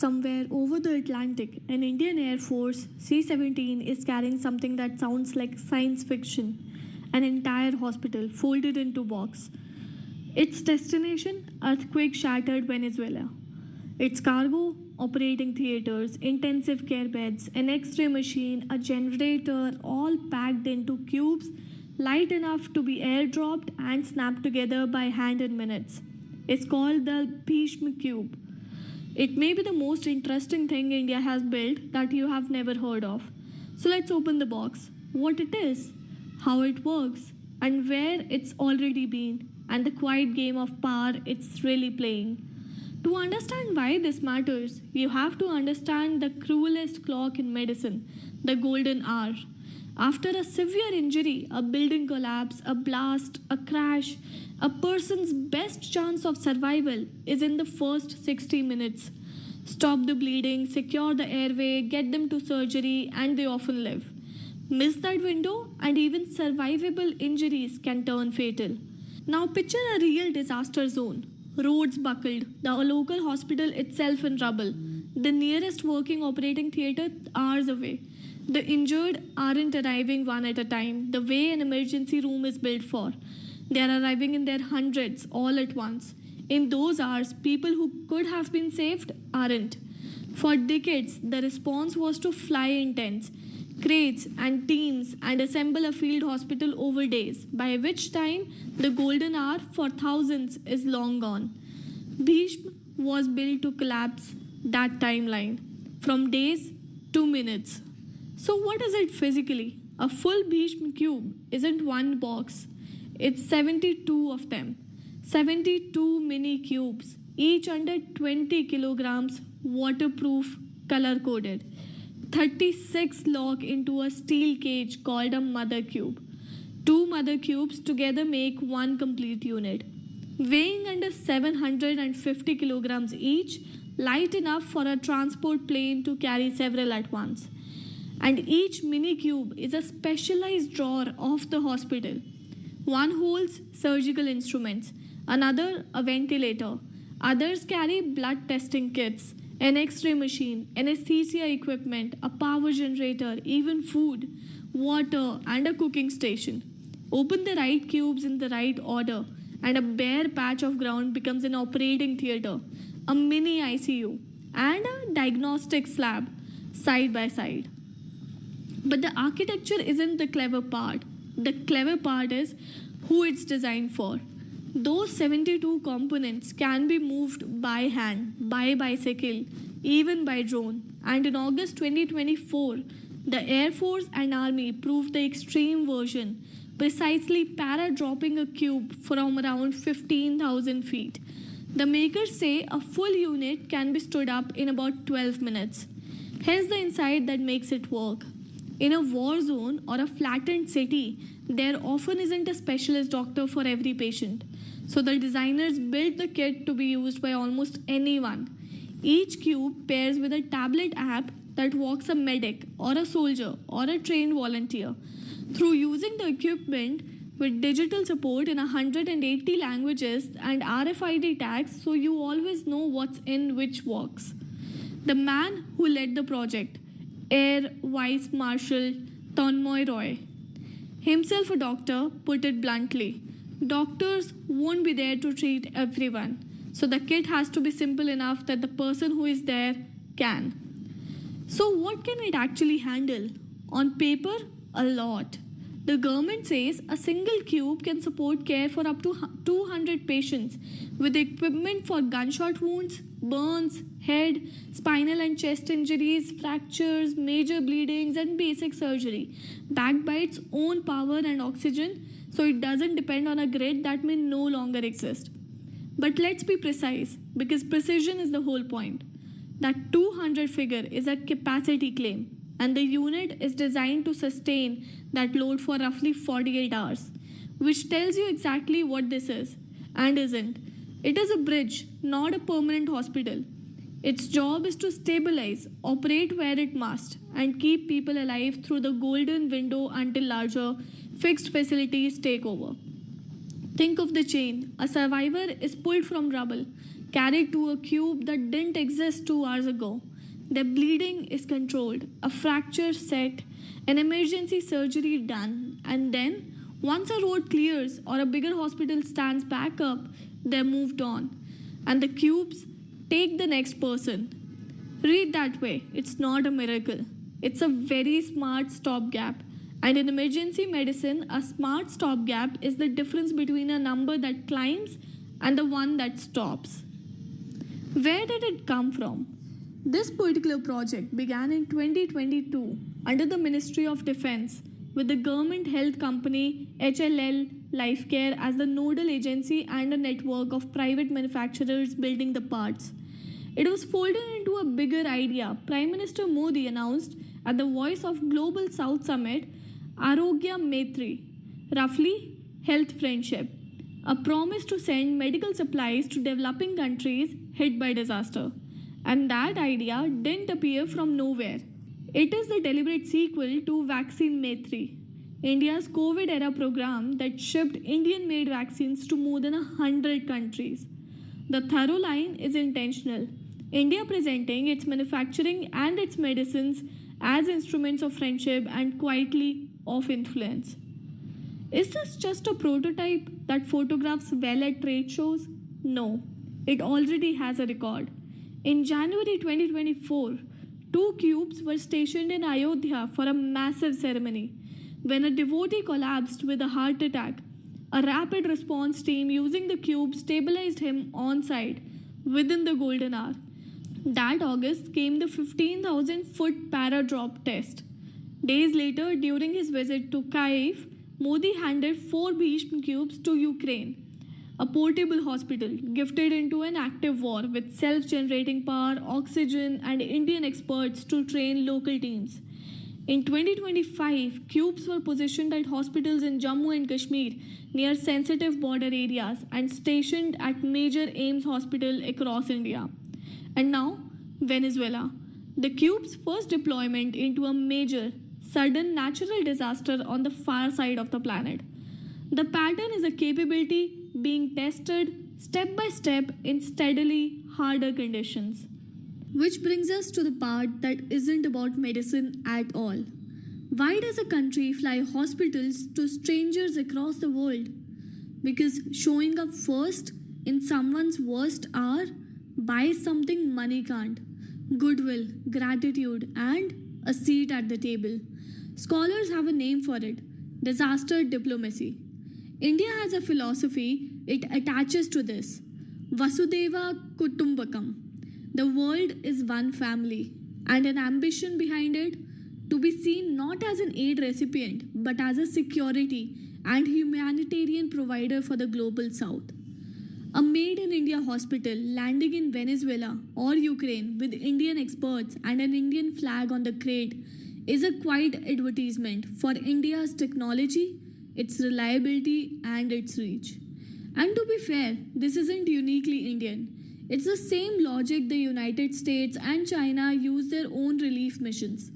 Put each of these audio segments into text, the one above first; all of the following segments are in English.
Somewhere over the Atlantic, an Indian Air Force C 17 is carrying something that sounds like science fiction, an entire hospital folded into box. Its destination, earthquake shattered Venezuela. Its cargo, operating theaters, intensive care beds, an X ray machine, a generator, all packed into cubes light enough to be airdropped and snapped together by hand in minutes. It's called the Bhishma Cube. It may be the most interesting thing India has built that you have never heard of. So let's open the box. What it is, how it works, and where it's already been, and the quiet game of power it's really playing. To understand why this matters, you have to understand the cruelest clock in medicine, the golden hour. After a severe injury, a building collapse, a blast, a crash, a person's best chance of survival is in the first 60 minutes. Stop the bleeding, secure the airway, get them to surgery, and they often live. Miss that window, and even survivable injuries can turn fatal. Now, picture a real disaster zone. Roads buckled, the local hospital itself in rubble, the nearest working operating theatre hours away. The injured aren't arriving one at a time, the way an emergency room is built for. They are arriving in their hundreds all at once. In those hours, people who could have been saved aren't. For decades, the response was to fly in tents, crates, and teams and assemble a field hospital over days, by which time the golden hour for thousands is long gone. Bhishma was built to collapse that timeline from days to minutes. So, what is it physically? A full Bhishma cube isn't one box, it's 72 of them. 72 mini cubes, each under 20 kilograms, waterproof, color coded. 36 lock into a steel cage called a mother cube. Two mother cubes together make one complete unit. Weighing under 750 kilograms each, light enough for a transport plane to carry several at once. And each mini cube is a specialized drawer of the hospital. One holds surgical instruments, another a ventilator. Others carry blood testing kits, an X-ray machine, anesthesia equipment, a power generator, even food, water, and a cooking station. Open the right cubes in the right order, and a bare patch of ground becomes an operating theater, a mini ICU, and a diagnostic slab side by side. But the architecture isn't the clever part. The clever part is who it's designed for. Those 72 components can be moved by hand, by bicycle, even by drone. And in August 2024, the Air Force and Army proved the extreme version, precisely para-dropping a cube from around 15,000 feet. The makers say a full unit can be stood up in about 12 minutes. Here's the insight that makes it work. In a war zone or a flattened city, there often isn't a specialist doctor for every patient. So the designers built the kit to be used by almost anyone. Each cube pairs with a tablet app that walks a medic or a soldier or a trained volunteer through using the equipment with digital support in 180 languages and RFID tags, so you always know what's in which box. The man who led the project, Air Vice Marshal Tanmoy Roy, himself a doctor, put it bluntly, doctors won't be there to treat everyone. So the kit has to be simple enough that the person who is there can. So what can it actually handle? On paper, a lot. The government says a single cube can support care for up to 200 patients with equipment for gunshot wounds, burns, head, spinal and chest injuries, fractures, major bleedings, and basic surgery, backed by its own power and oxygen, so it doesn't depend on a grid that may no longer exist. But let's be precise, because precision is the whole point. That 200 figure is a capacity claim, and the unit is designed to sustain that load for roughly 48 hours, which tells you exactly what this is and isn't. It is a bridge, not a permanent hospital. Its job is to stabilize, operate where it must, and keep people alive through the golden window until larger, fixed facilities take over. Think of the chain. A survivor is pulled from rubble, carried to a cube that didn't exist 2 hours ago. Their bleeding is controlled, a fracture set, an emergency surgery done, and then, once a road clears or a bigger hospital stands back up, they're moved on. And the cubes take the next person. Read that way, it's not a miracle. It's a very smart stopgap. And in emergency medicine, a smart stopgap is the difference between a number that climbs and the one that stops. Where did it come from? This particular project began in 2022 under the Ministry of Defense with the government health company HLL Lifecare as the nodal agency and a network of private manufacturers building the parts. It was folded into a bigger idea. Prime Minister Modi announced at the Voice of Global South Summit Arogya Maitri, roughly health friendship, a promise to send medical supplies to developing countries hit by disaster. And that idea didn't appear from nowhere. It is the deliberate sequel to Vaccine Maitri, India's COVID era program that shipped Indian made vaccines to more than 100 countries. The thorough line is intentional. India presenting its manufacturing and its medicines as instruments of friendship and quietly of influence. Is this just a prototype that photographs well at trade shows? No, it already has a record. In January 2024, two cubes were stationed in Ayodhya for a massive ceremony. When a devotee collapsed with a heart attack, a rapid response team using the cube stabilized him on site within the golden hour. That August came the 15,000-foot paradrop test. Days later, during his visit to Kyiv, Modi handed 4 Bhishma cubes to Ukraine, a portable hospital gifted into an active war with self-generating power, oxygen, and Indian experts to train local teams. In 2025, cubes were positioned at hospitals in Jammu and Kashmir near sensitive border areas and stationed at major AIIMS hospital across India. And now, Venezuela. The cube's first deployment into a major, sudden natural disaster on the far side of the planet. The pattern is a capability being tested step by step in steadily harder conditions. Which brings us to the part that isn't about medicine at all. Why does a country fly hospitals to strangers across the world? Because showing up first in someone's worst hour buys something money can't: goodwill, gratitude, and a seat at the table. Scholars have a name for it: disaster diplomacy. India has a philosophy it attaches to this: Vasudeva Kutumbakam. The world is one family, and an ambition behind it to be seen not as an aid recipient but as a security and humanitarian provider for the global south. A made in India hospital landing in Venezuela or Ukraine with Indian experts and an Indian flag on the crate is a quiet advertisement for India's technology, its reliability, and its reach. And to be fair, this isn't uniquely Indian. It's the same logic the United States and China use their own relief missions.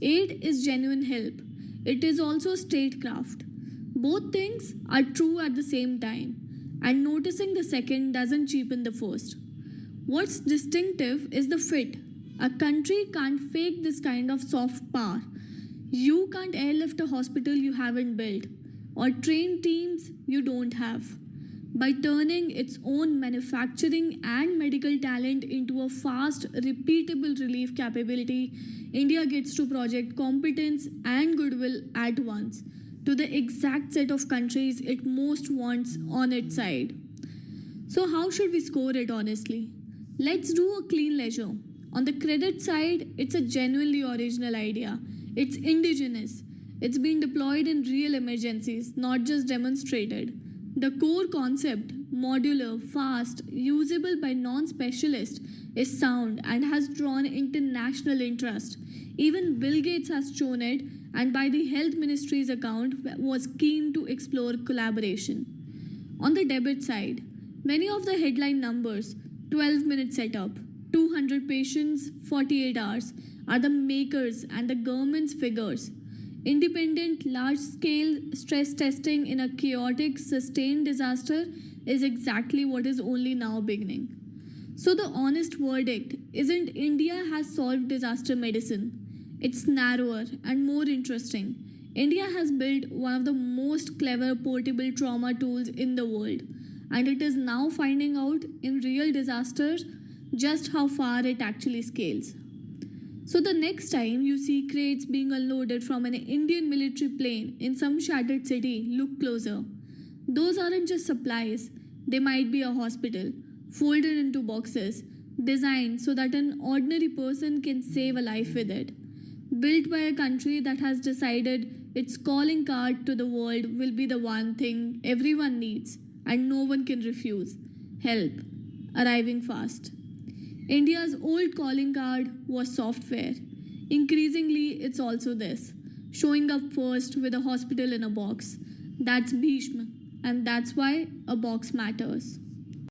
Aid is genuine help. It is also statecraft. Both things are true at the same time, and noticing the second doesn't cheapen the first. What's distinctive is the fit. A country can't fake this kind of soft power. You can't airlift a hospital you haven't built, or train teams you don't have. By turning its own manufacturing and medical talent into a fast, repeatable relief capability, India gets to project competence and goodwill at once to the exact set of countries it most wants on its side. So, how should we score it honestly? Let's do a clean leisure. On the credit side, it's a genuinely original idea. It's indigenous. It's been deployed in real emergencies, not just demonstrated. The core concept, modular, fast, usable by non-specialists, is sound and has drawn international interest. Even Bill Gates has shown it, and by the Health Ministry's account, was keen to explore collaboration. On the debit side, many of the headline numbers, 12-minute setup, 200 patients, 48 hours, are the makers and the government's figures. Independent, large-scale stress testing in a chaotic, sustained disaster is exactly what is only now beginning. So, the honest verdict isn't India has solved disaster medicine. It's narrower and more interesting. India has built one of the most clever portable trauma tools in the world, and it is now finding out in real disasters just how far it actually scales. So, the next time you see crates being unloaded from an Indian military plane in some shattered city, look closer. Those aren't just supplies, they might be a hospital, folded into boxes, designed so that an ordinary person can save a life with it. Built by a country that has decided its calling card to the world will be the one thing everyone needs and no one can refuse: help, arriving fast. India's old calling card was software. Increasingly, it's also this: showing up first with a hospital in a box. That's Bhishma, and that's why a box matters.